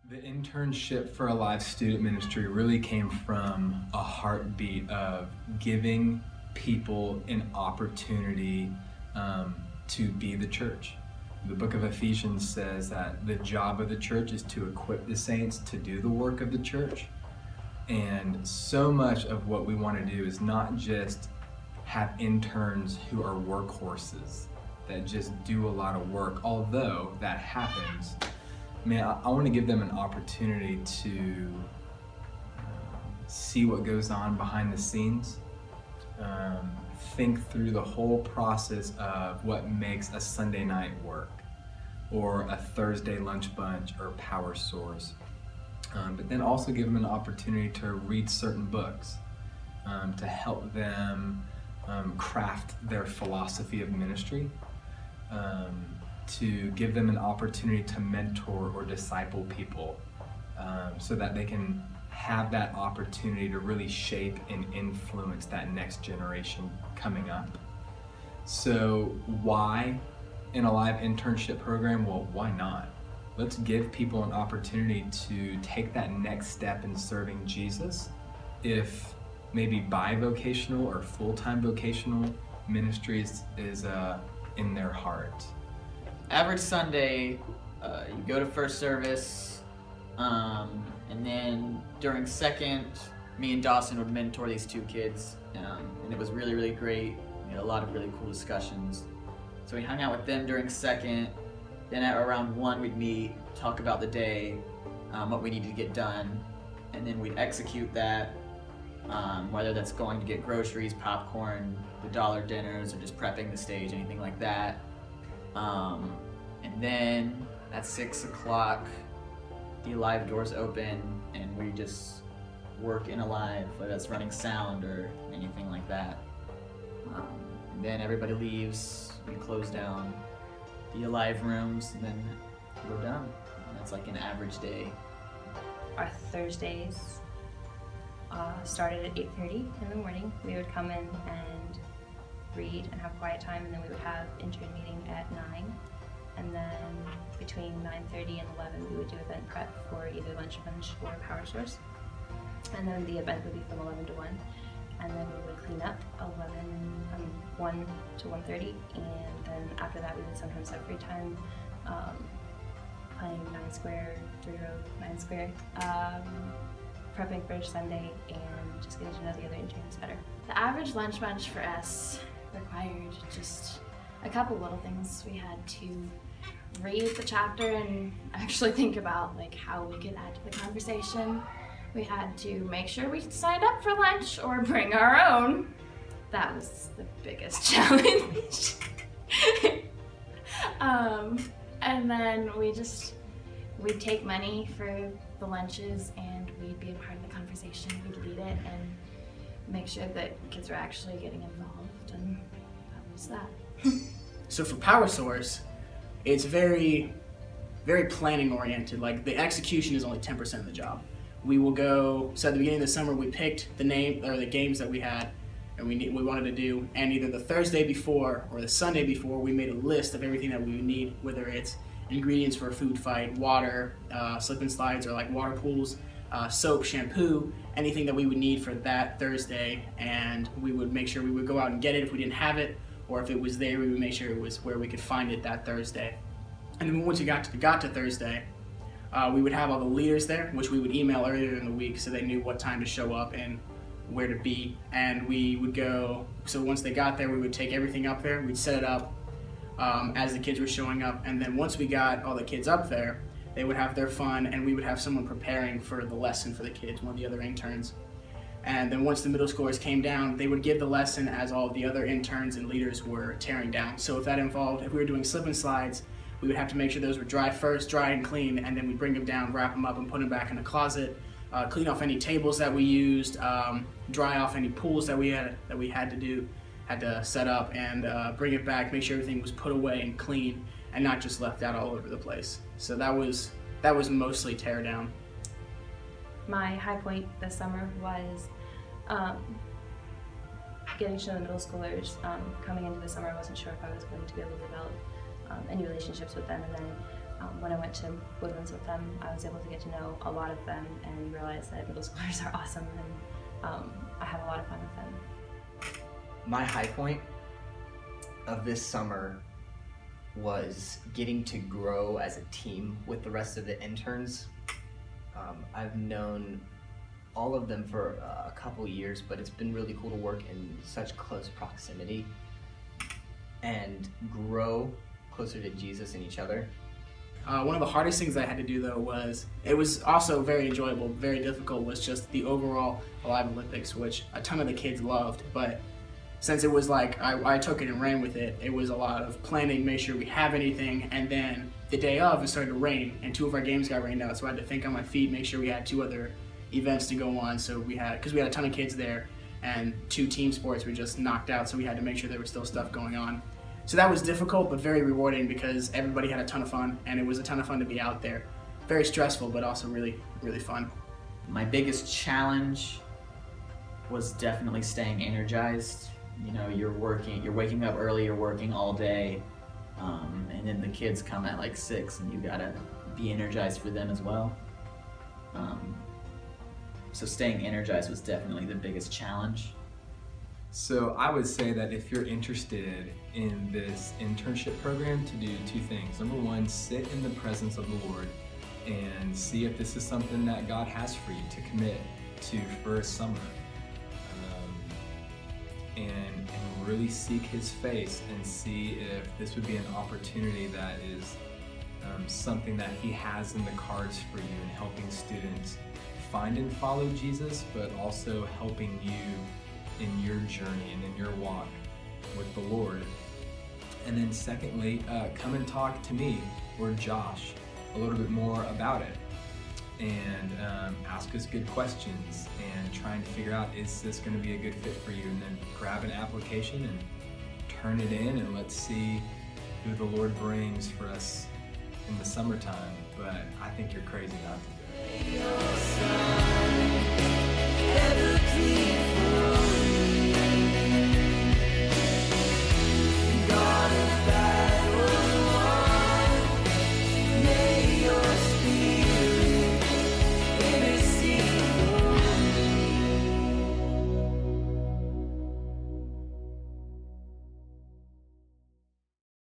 The internship for Alive Student Ministry really came from a heartbeat of giving people an opportunity to be the church. The book of Ephesians says that the job of the church is to equip the saints to do the work of the church. And so much of what we want to do is not just have interns who are workhorses that just do a lot of work, although that happens. Man, I want to give them an opportunity to see what goes on behind the scenes, think through the whole process of what makes a Sunday night work, or a Thursday lunch bunch, or Power Source. But then also give them an opportunity to read certain books to help them craft their philosophy of ministry, to give them an opportunity to mentor or disciple people so that they can have that opportunity to really shape and influence that next generation coming up. So why an Alive internship program? Well, why not? Let's give people an opportunity to take that next step in serving Jesus, if maybe bivocational or full-time vocational ministry is in their heart. Average Sunday, you go to first service, and then during second, me and Dawson would mentor these two kids, and it was really, really great. We had a lot of really cool discussions. So we hung out with them during second. Then at around 1, we'd meet, talk about the day, what we needed to get done, and then we'd execute that, whether that's going to get groceries, popcorn, the dollar dinners, or just prepping the stage, anything like that. And then at 6 o'clock, the Alive doors open, and we just work in Alive, whether that's running sound or anything like that. And then everybody leaves, we close down the Alive rooms, and then we're done. And that's like an average day. Our Thursdays started at 8:30 in the morning. We would come in and read and have quiet time, and then we would have intern meeting at 9. And then between 9:30 and 11, we would do event prep for either lunch bunch or Power Source. And then the event would be from 11 to 1. And then we would clean up 1 to 1:30. And then after that, we would sometimes have free time playing 9 Square, 3-row 9 Square, prepping for Sunday, and just getting to know the other interns better. The average lunch bunch for us required just a couple little things. We had to read the chapter and actually think about like how we could add to the conversation. We had to make sure we signed up for lunch or bring our own. That was the biggest challenge. And then we'd take money for the lunches, and we'd be a part of the conversation. We'd lead it and make sure that kids were actually getting involved, and that was that. So for Power Source, it's very, very planning oriented. Like the execution is only 10% of the job. We will go, so at the beginning of the summer, we picked the name or the games that we had and we wanted to do, and either the Thursday before or the Sunday before, we made a list of everything that we would need, whether it's ingredients for a food fight, water, slip and slides, or like water pools, soap, shampoo, anything that we would need for that Thursday, and we would make sure we would go out and get it if we didn't have it, or if it was there, we would make sure it was where we could find it that Thursday. And then once we got to Thursday, we would have all the leaders there, which we would email earlier in the week so they knew what time to show up and where to be. And we would go, so once they got there, we would take everything up there, we'd set it up as the kids were showing up. And then once we got all the kids up there, they would have their fun, and we would have someone preparing for the lesson for the kids, one of the other interns. And then once the middle schoolers came down, they would give the lesson as all of the other interns and leaders were tearing down. So if that involved, if we were doing slip and slides, we would have to make sure those were dry first, dry and clean, and then we'd bring them down, wrap them up, and put them back in the closet, clean off any tables that we used, dry off any pools that we had to set up, and bring it back, make sure everything was put away and clean, and not just left out all over the place. So that was mostly tear down. My high point this summer was getting to know the middle schoolers. Coming into the summer, I wasn't sure if I was going to be able to develop any relationships with them, and then when I went to Woodlands with them, I was able to get to know a lot of them and realize that middle schoolers are awesome, and I have a lot of fun with them. My high point of this summer was getting to grow as a team with the rest of the interns. I've known all of them for a couple years, but it's been really cool to work in such close proximity and grow closer to Jesus and each other. One of the hardest things I had to do though was, it was also very enjoyable, very difficult, was just the overall Alive Olympics, which a ton of the kids loved, but since it was like, I took it and ran with it, it was a lot of planning, make sure we have anything, and then the day of it started to rain, and 2 of our games got rained out, so I had to think on my feet, make sure we had 2 other events to go on, so because we had a ton of kids there, and 2 team sports were just knocked out, so we had to make sure there was still stuff going on. So that was difficult, but very rewarding because everybody had a ton of fun, and it was a ton of fun to be out there. Very stressful, but also really, really fun. My biggest challenge was definitely staying energized. You know, you're waking up early, you're working all day, and then the kids come at like 6 and you gotta be energized for them as well. So staying energized was definitely the biggest challenge. So I would say that if you're interested in this internship program, to do 2 things. Number 1, sit in the presence of the Lord and see if this is something that God has for you to commit to for a summer. And really seek His face and see if this would be an opportunity that is something that He has in the cards for you in helping students find and follow Jesus, but also helping you in your journey and in your walk with the Lord. And then secondly, come and talk to me or Josh a little bit more about it, and ask us good questions and trying to figure out, is this going to be a good fit for you? And then grab an application and turn it in, and let's see who the Lord brings for us in the summertime. But I think you're crazy not to do it.